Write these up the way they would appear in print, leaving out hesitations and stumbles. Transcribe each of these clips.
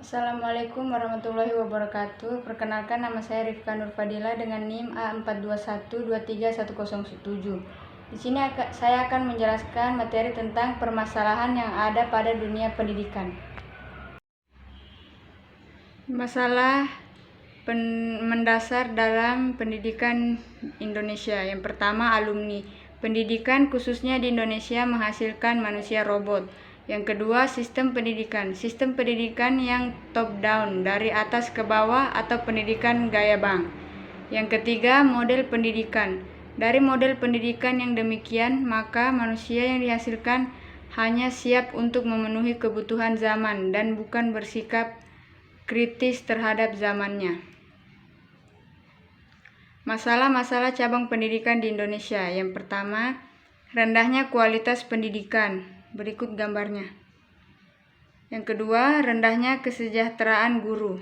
Assalamualaikum warahmatullahi wabarakatuh. Perkenalkan, nama saya Rifka Nurfadila dengan NIM A421231107. Di sini saya akan menjelaskan materi tentang permasalahan yang ada pada dunia pendidikan. Masalah mendasar dalam pendidikan Indonesia. Yang pertama, alumni. Pendidikan khususnya di Indonesia menghasilkan manusia robot. Yang kedua, sistem pendidikan. Sistem pendidikan yang top down, dari atas ke bawah atau pendidikan gaya bank. Yang ketiga, model pendidikan. Dari model pendidikan yang demikian, maka manusia yang dihasilkan hanya siap untuk memenuhi kebutuhan zaman dan bukan bersikap kritis terhadap zamannya. Masalah-masalah cabang pendidikan di Indonesia. Yang pertama, rendahnya kualitas pendidikan. Berikut gambarnya. Yang kedua, rendahnya kesejahteraan guru.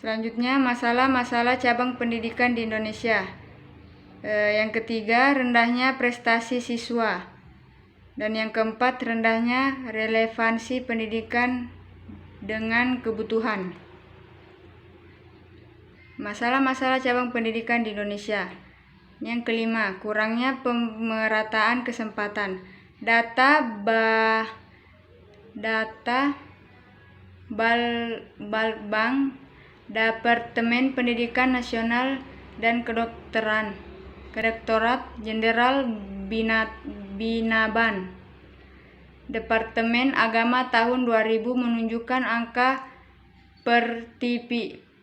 Selanjutnya, masalah-masalah cabang pendidikan di Indonesia. Yang ketiga, rendahnya prestasi siswa. Dan yang keempat, rendahnya relevansi pendidikan dengan kebutuhan. Masalah-masalah cabang pendidikan di Indonesia. Yang kelima, kurangnya pemerataan kesempatan. Data Balbang, Departemen Pendidikan Nasional dan Kedokterat Jenderal Binaban, Departemen Agama tahun 2000 menunjukkan angka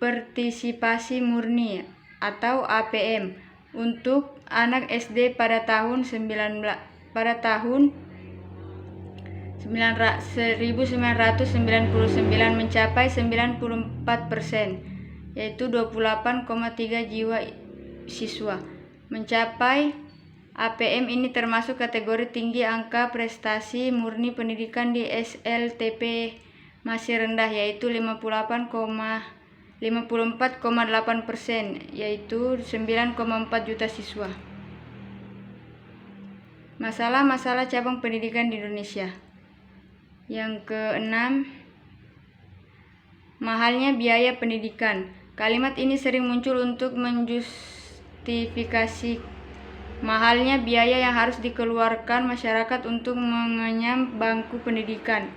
partisipasi murni atau APM untuk anak SD pada tahun 1999 mencapai 94%, yaitu 28,3 jiwa siswa mencapai APM. Ini termasuk kategori tinggi. Angka prestasi murni pendidikan di SLTP masih rendah, yaitu 54,8%, yaitu 9,4 juta siswa. Masalah-masalah cabang pendidikan di Indonesia. Yang keenam, mahalnya biaya pendidikan. Kalimat ini sering muncul untuk menjustifikasi mahalnya biaya yang harus dikeluarkan masyarakat untuk mengenyam bangku pendidikan.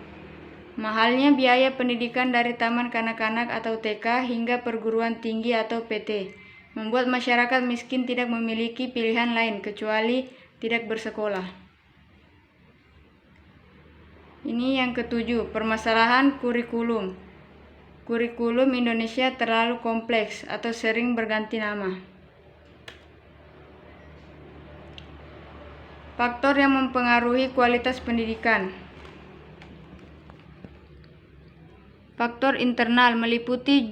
Mahalnya biaya pendidikan dari taman kanak-kanak atau TK hingga perguruan tinggi atau PT membuat masyarakat miskin tidak memiliki pilihan lain kecuali tidak bersekolah. Ini yang ketujuh, permasalahan kurikulum. Kurikulum Indonesia terlalu kompleks atau sering berganti nama. Faktor yang mempengaruhi kualitas pendidikan. Faktor internal meliputi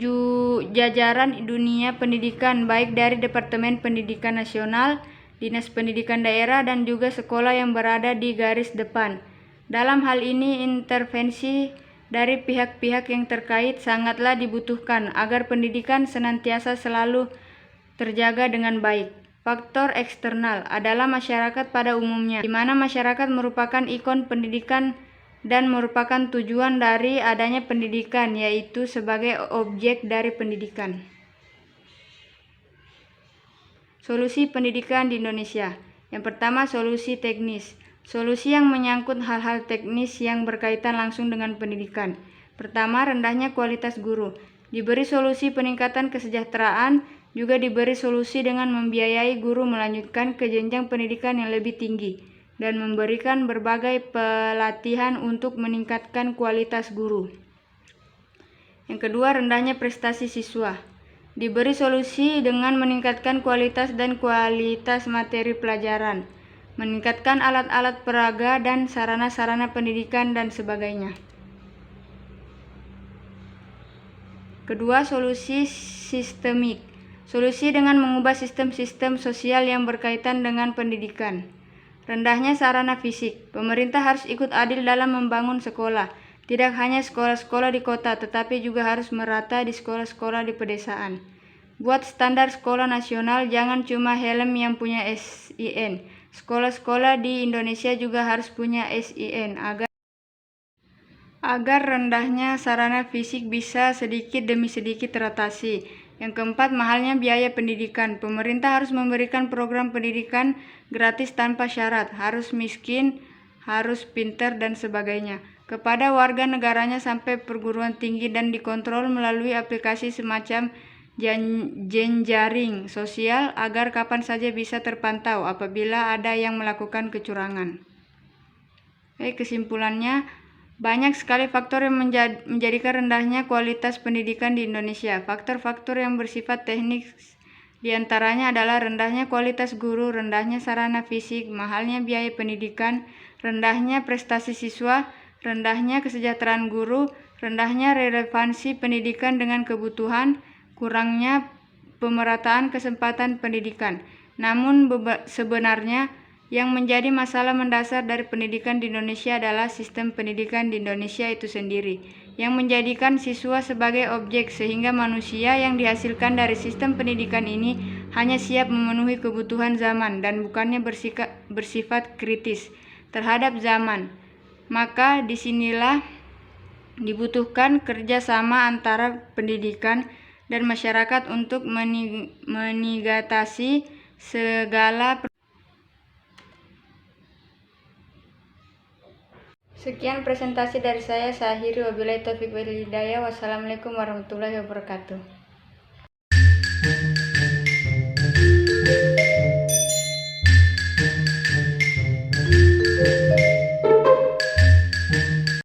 jajaran dunia pendidikan, baik dari Departemen Pendidikan Nasional, Dinas Pendidikan Daerah, dan juga sekolah yang berada di garis depan. Dalam hal ini, intervensi dari pihak-pihak yang terkait sangatlah dibutuhkan agar pendidikan senantiasa selalu terjaga dengan baik. Faktor eksternal adalah masyarakat pada umumnya, di mana masyarakat merupakan ikon pendidikan dan merupakan tujuan dari adanya pendidikan, yaitu sebagai objek dari pendidikan. Solusi pendidikan di Indonesia. Yang pertama, solusi teknis. Solusi yang menyangkut hal-hal teknis yang berkaitan langsung dengan pendidikan. Pertama, rendahnya kualitas guru. Diberi solusi peningkatan kesejahteraan, juga diberi solusi dengan membiayai guru melanjutkan ke jenjang pendidikan yang lebih tinggi dan memberikan berbagai pelatihan untuk meningkatkan kualitas guru. Yang kedua, rendahnya prestasi siswa. Diberi solusi dengan meningkatkan kualitas materi pelajaran, meningkatkan alat-alat peraga dan sarana-sarana pendidikan dan sebagainya. Kedua, solusi sistemik. Solusi dengan mengubah sistem-sistem sosial yang berkaitan dengan pendidikan. Rendahnya sarana fisik. Pemerintah harus ikut adil dalam membangun sekolah. Tidak hanya sekolah-sekolah di kota, tetapi juga harus merata di sekolah-sekolah di pedesaan. Buat standar sekolah nasional, jangan cuma helm yang punya SIN. Sekolah-sekolah di Indonesia juga harus punya SIN agar agar rendahnya sarana fisik bisa sedikit demi sedikit teratasi. Yang keempat, mahalnya biaya pendidikan. Pemerintah harus memberikan program pendidikan gratis tanpa syarat, harus miskin, harus pintar, dan sebagainya, kepada warga negaranya sampai perguruan tinggi dan dikontrol melalui aplikasi semacam jejaring sosial agar kapan saja bisa terpantau apabila ada yang melakukan kecurangan. Kesimpulannya, banyak sekali faktor yang menjadikan rendahnya kualitas pendidikan di Indonesia. Faktor-faktor yang bersifat teknis diantaranya adalah rendahnya kualitas guru, rendahnya sarana fisik, mahalnya biaya pendidikan, rendahnya prestasi siswa, rendahnya kesejahteraan guru, rendahnya relevansi pendidikan dengan kebutuhan, kurangnya pemerataan kesempatan pendidikan. Namun sebenarnya yang menjadi masalah mendasar dari pendidikan di Indonesia adalah sistem pendidikan di Indonesia itu sendiri, yang menjadikan siswa sebagai objek sehingga manusia yang dihasilkan dari sistem pendidikan ini hanya siap memenuhi kebutuhan zaman dan bukannya bersifat kritis terhadap zaman. Maka disinilah dibutuhkan kerjasama antara pendidikan dan masyarakat untuk mengatasi segala. Sekian presentasi dari saya akhiri, wabillahi taufiq wal hidayah. Wassalamualaikum warahmatullahi wabarakatuh.